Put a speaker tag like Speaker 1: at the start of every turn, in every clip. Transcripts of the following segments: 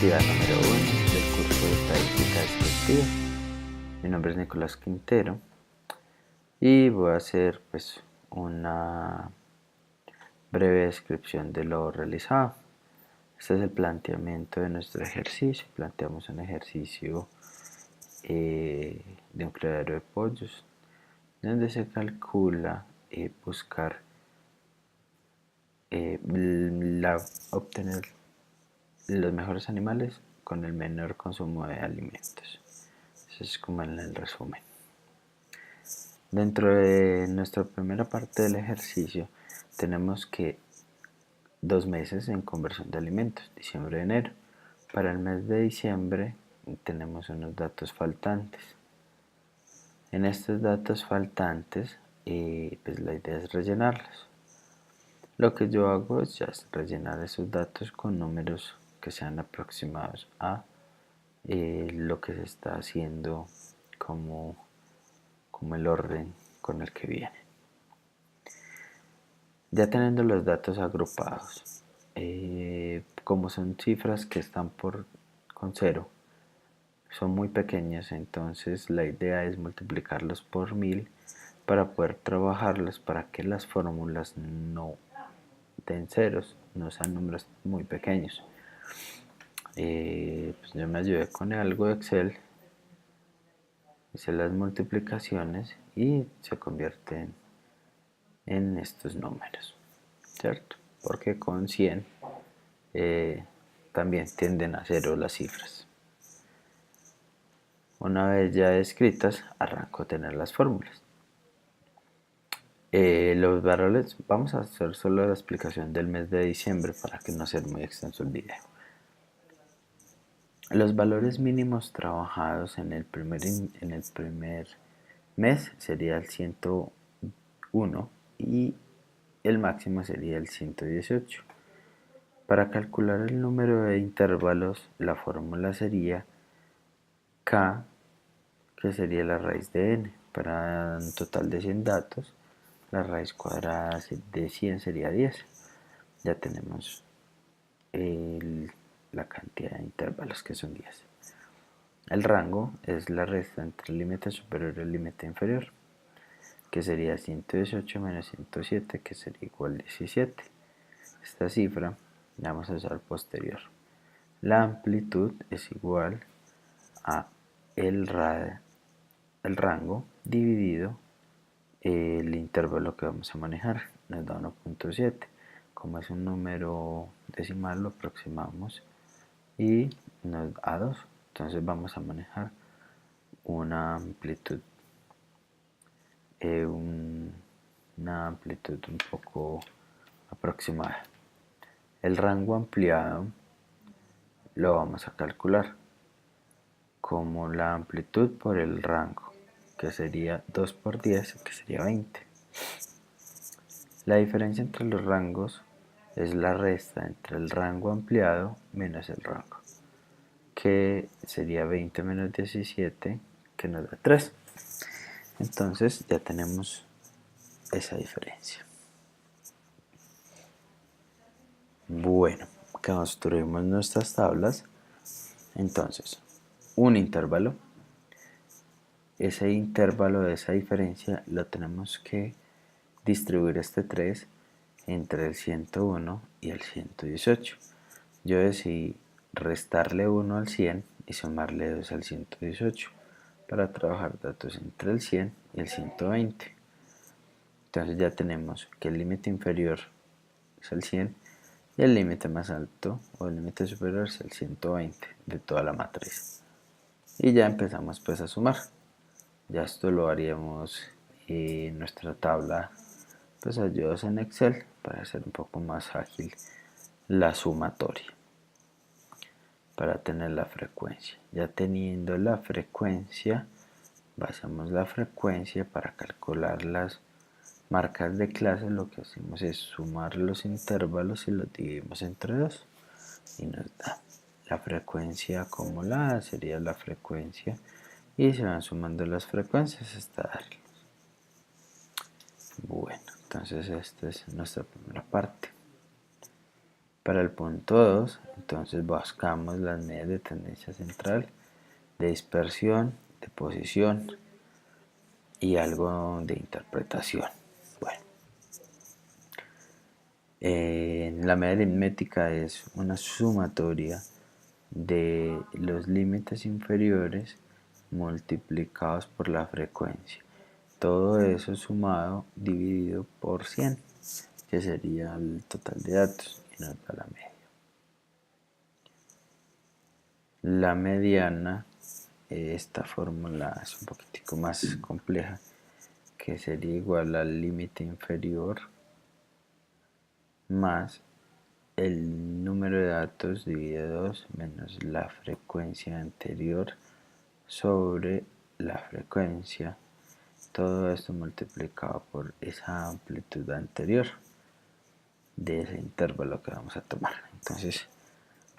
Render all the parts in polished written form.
Speaker 1: Actividad número 1 del curso de Estadística Descriptiva. Mi nombre es Nicolás Quintero y voy a hacer una breve descripción de lo realizado. Este es el planteamiento de nuestro ejercicio. Planteamos un ejercicio de un criadero de pollos donde se calcula buscar obtener los mejores animales con el menor consumo de alimentos. Eso es como en el resumen. Dentro de nuestra primera parte del ejercicio tenemos que 2 meses en conversión de alimentos, diciembre y enero. Para el mes de diciembre tenemos unos datos faltantes. En estos datos faltantes la idea es rellenarlos. Lo que yo hago es ya rellenar esos datos con números que sean aproximados a lo que se está haciendo como el orden con el que viene. Ya teniendo los datos agrupados, como son cifras que están con 0, son muy pequeñas, entonces la idea es multiplicarlos por 1000 para poder trabajarlos para que las fórmulas no den ceros, no sean números muy pequeños. Yo me ayudé con algo de Excel, hice las multiplicaciones y se convierten en estos números, ¿cierto? Porque con 100 también tienden a 0 las cifras. Una vez ya escritas, arranco a tener las fórmulas. Los valores, vamos a hacer solo la explicación del mes de diciembre para que no sea muy extenso el video. Los valores mínimos trabajados en el primer mes sería el 101 y el máximo sería el 118. Para calcular el número de intervalos, la fórmula sería K, que sería la raíz de n. Para un total de 100 datos, la raíz cuadrada de 100 sería 10. Ya tenemos la cantidad de intervalos, que son 10. El rango es la resta entre el límite superior y el límite inferior, que sería 118 menos 107, que sería igual a 17. Esta cifra la vamos a usar posterior. La amplitud es igual a el rango dividido el intervalo que vamos a manejar, nos da 1.7. Como es un número decimal, lo aproximamos y nos da 2. Entonces vamos a manejar una amplitud un poco aproximada. El rango ampliado lo vamos a calcular como la amplitud por el rango, que sería 2 por 10, que sería 20. La diferencia entre los rangos es la resta entre el rango ampliado menos el rango, que sería 20 menos 17, que nos da 3. Entonces ya tenemos esa diferencia. Bueno, construimos nuestras tablas. Entonces, un intervalo. Ese intervalo de esa diferencia lo tenemos que distribuir este 3 entre el 101 y el 118. Yo decidí restarle 1 al 100 y sumarle 2 al 118 para trabajar datos entre el 100 y el 120. Entonces ya tenemos que el límite inferior es el 100 y el límite más alto o el límite superior es el 120 de toda la matriz. Y ya empezamos a sumar. Ya esto lo haríamos en nuestra tabla ayudas en Excel para hacer un poco más ágil la sumatoria, para tener la frecuencia. Ya teniendo la frecuencia, basamos la frecuencia para calcular las marcas de clase. Lo que hacemos es sumar los intervalos y los dividimos entre 2 y nos da la frecuencia acumulada, sería la frecuencia, y se van sumando las frecuencias hasta darle. Bueno, entonces esta es nuestra primera parte. Para el punto 2, entonces buscamos las medidas de tendencia central, de dispersión, de posición y algo de interpretación. Bueno, la medida aritmética es una sumatoria de los límites inferiores multiplicados por la frecuencia. Todo eso sumado dividido por 100, que sería el total de datos, y nos da la media. La mediana, esta fórmula es un poquitico más compleja, que sería igual al límite inferior más el número de datos dividido 2 menos la frecuencia anterior sobre la frecuencia, todo esto multiplicado por esa amplitud anterior de ese intervalo que vamos a tomar. Entonces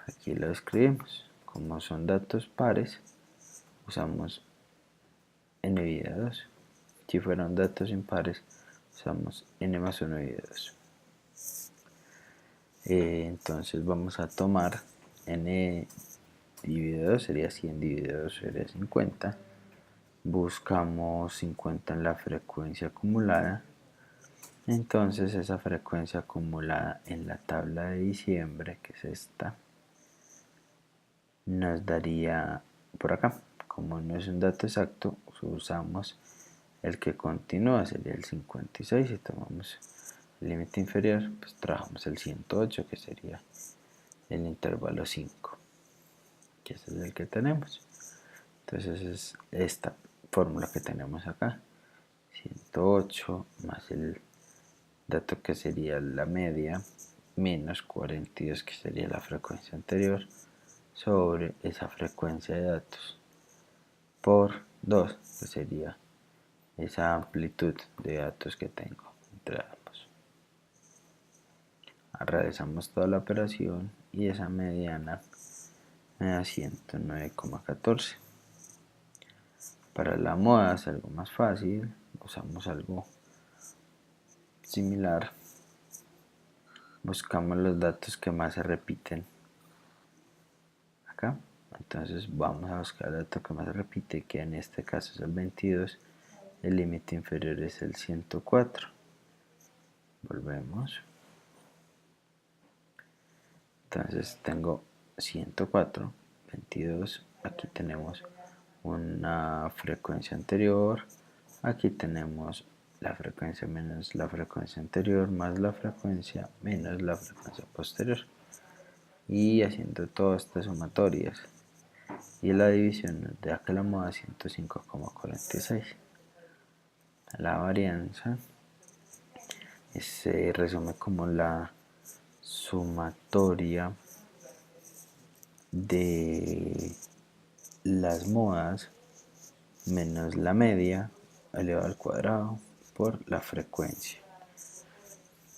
Speaker 1: aquí lo escribimos. Como son datos pares, usamos n dividido 2. Si fueran datos impares, usamos n más 1 dividido 2. Entonces vamos a tomar n dividido 2, sería 100 dividido 2, sería 50. Buscamos 50 en la frecuencia acumulada. Entonces esa frecuencia acumulada en la tabla de diciembre, que es esta, nos daría por acá. Como no es un dato exacto, usamos el que continúa, sería el 56. Si tomamos el límite inferior, pues trabajamos el 108, que sería el intervalo 5, que ese es el que tenemos. Entonces es esta fórmula que tenemos acá, 108 más el dato que sería la media, menos 42, que sería la frecuencia anterior, sobre esa frecuencia de datos, por 2, que sería esa amplitud de datos que tengo entre ambos. Realizamos toda la operación y esa mediana me da 109,14. Para la moda es algo más fácil, usamos algo similar. Buscamos los datos que más se repiten acá. Entonces vamos a buscar el dato que más se repite, que en este caso es el 22. El límite inferior es el 104. Volvemos. Entonces tengo 104, 22. Aquí tenemos una frecuencia anterior. Aquí tenemos la frecuencia menos la frecuencia anterior más la frecuencia menos la frecuencia posterior. Y haciendo todas estas sumatorias y la división nos da que la moda 105,46. La varianza se resume como la sumatoria de las modas menos la media elevado al cuadrado por la frecuencia.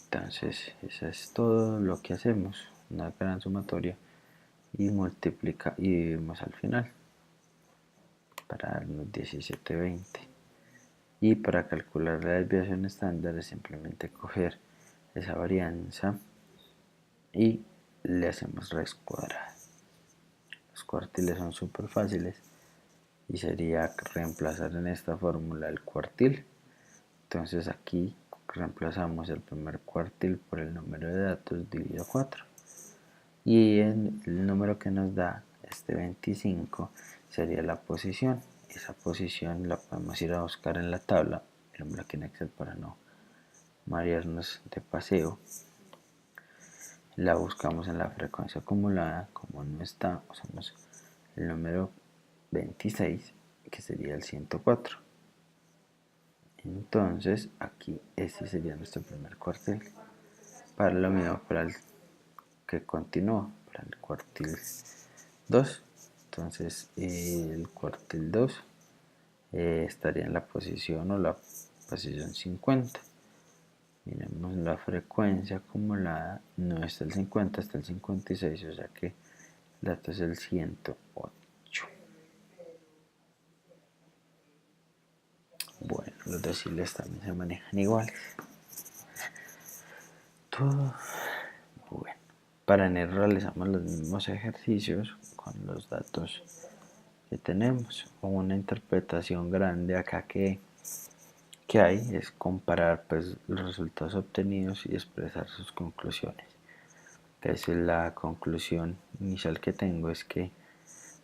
Speaker 1: Entonces eso es todo lo que hacemos, una gran sumatoria, y multiplica y dividimos al final para darnos 1720. Y para calcular la desviación estándar es simplemente coger esa varianza y le hacemos raíz cuadrada. Los cuartiles son súper fáciles y sería reemplazar en esta fórmula el cuartil. Entonces aquí reemplazamos el primer cuartil por el número de datos dividido 4. Y el número que nos da este 25 sería la posición. Esa posición la podemos ir a buscar en la tabla, miramos aquí en Excel para no marearnos de paseo. La buscamos en la frecuencia acumulada, como no está, usamos el número 26, que sería el 104. Entonces aquí este sería nuestro primer cuartil. Para lo mismo para el que continúa, para el cuartil 2. Entonces el cuartil 2 estaría en la posición o la posición 50. Miremos la frecuencia acumulada, no está el 50, está el 56, o sea que el dato es el 108. Bueno, los deciles también se manejan iguales. Todo bueno. Para enero realizamos los mismos ejercicios con los datos que tenemos. Una interpretación grande acá que hay es comparar pues, los resultados obtenidos y expresar sus conclusiones. Entonces la conclusión inicial que tengo es que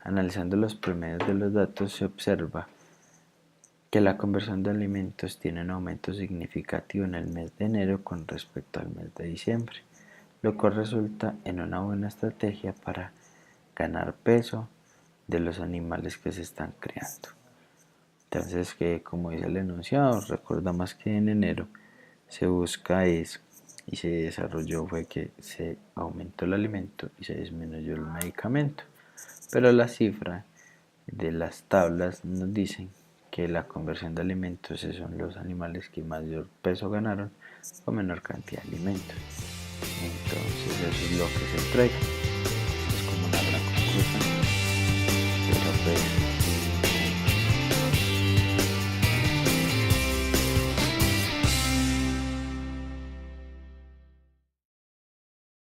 Speaker 1: analizando los promedios de los datos se observa que la conversión de alimentos tiene un aumento significativo en el mes de enero con respecto al mes de diciembre, lo cual resulta en una buena estrategia para ganar peso de los animales que se están creando. Entonces, que como dice el enunciado, recordamos que en enero se busca es y se desarrolló fue que se aumentó el alimento y se disminuyó el medicamento. Pero la cifra de las tablas nos dicen que la conversión de alimentos son los animales que mayor peso ganaron con menor cantidad de alimentos. Entonces eso es lo que se entrega.